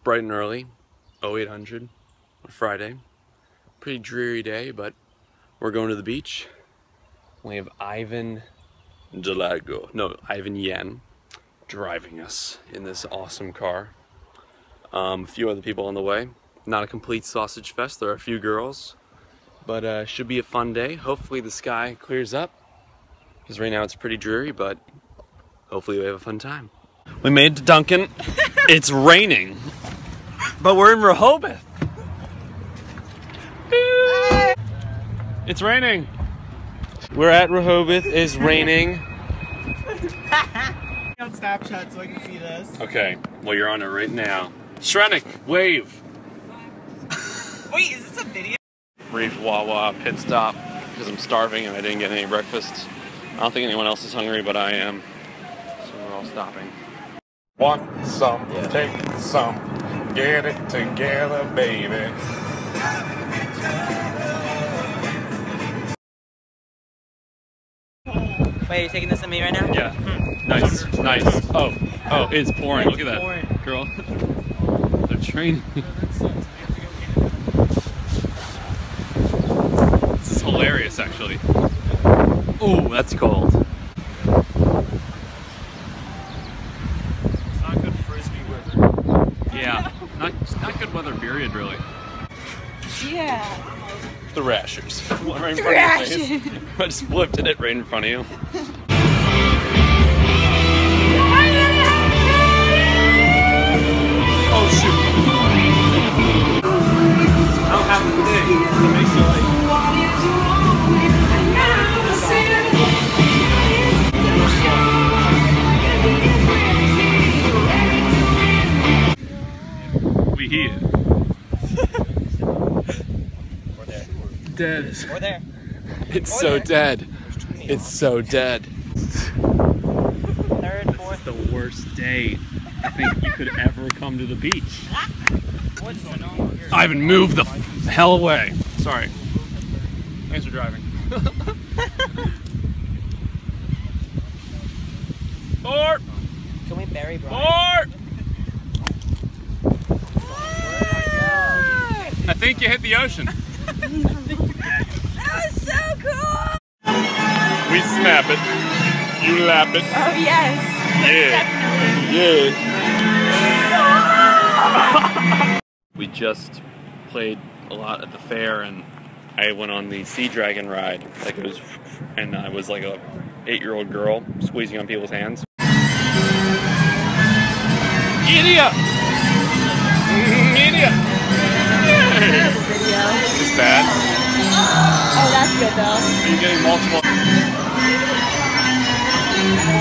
bright and early, 0800 on Friday. Pretty dreary day, but we're going to the beach. We have Ivan Yen driving us in this awesome car. A few other people on the way. Not a complete sausage fest, there are a few girls. But should be a fun day. Hopefully the sky clears up, because right now it's pretty dreary, but hopefully we have a fun time. We made it to Duncan. It's raining, but we're in Rehoboth. It's raining. We're at Rehoboth. It's raining. On Snapchat so I can see this. Okay, well you're on it right now. Shrenik, wave. Wait, is this a video? Brief Wawa pit stop because I'm starving and I didn't get any breakfast. I don't think anyone else is hungry, but I am. So we're all stopping. Want some, take some, get it together, baby. Wait, you're taking this at me right now? Yeah. Nice, nice. Oh, it's pouring. Look at that, girl. They're training. This is hilarious, actually. Oh, that's cold. It's not good frisbee weather. Yeah, not good weather, period, really. Yeah. The Rashers. Right in front of your face. I just lifted it right in front of you. Oh shoot. I don't have the thing. It makes you like... We here. Dead. We're there. It's so dead. It's so dead. Third, fourth. The worst day I think you could ever come to the beach. What's going on here? Ivan, move the hell away. Sorry. Thanks for driving. Fort! Can we bury Brian? Fort! I think you hit the ocean. That was so cool! We snap it, you lap it. Oh yes. Yeah. We just played a lot at the fair, and I went on the Sea Dragon ride. Like it was, and I was like a 8-year-old girl squeezing on people's hands. Idiot! Idiot! It's bad. Oh, that's good though. Are you getting multiple?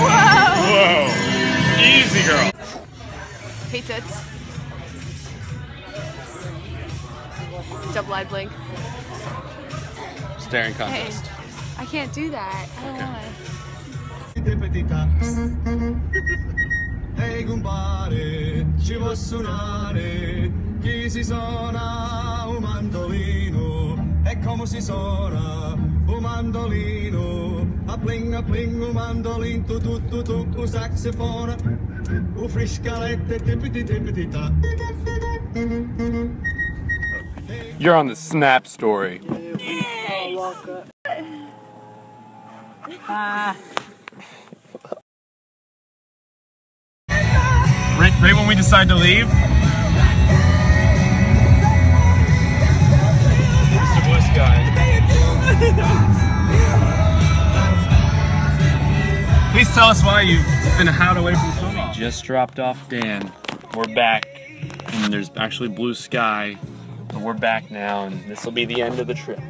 Whoa! Whoa! Easy, girl. Hey, tits. Double eye blink. Staring Hey, contest. I can't do that. I don't want Ehi compare, ci può suonare, chi si suona un mandolino, e come si suona un mandolino, a pling un mandolino, tu, un saxofono, un friscalette, tippity ta. You're on the Snap Story. Right when we decide to leave. Mr. Bliss guy. Please tell us why you've been howled away from swimming. Just dropped off Dan. We're back, and there's actually blue sky. But we're back now, and this will be the end of the trip.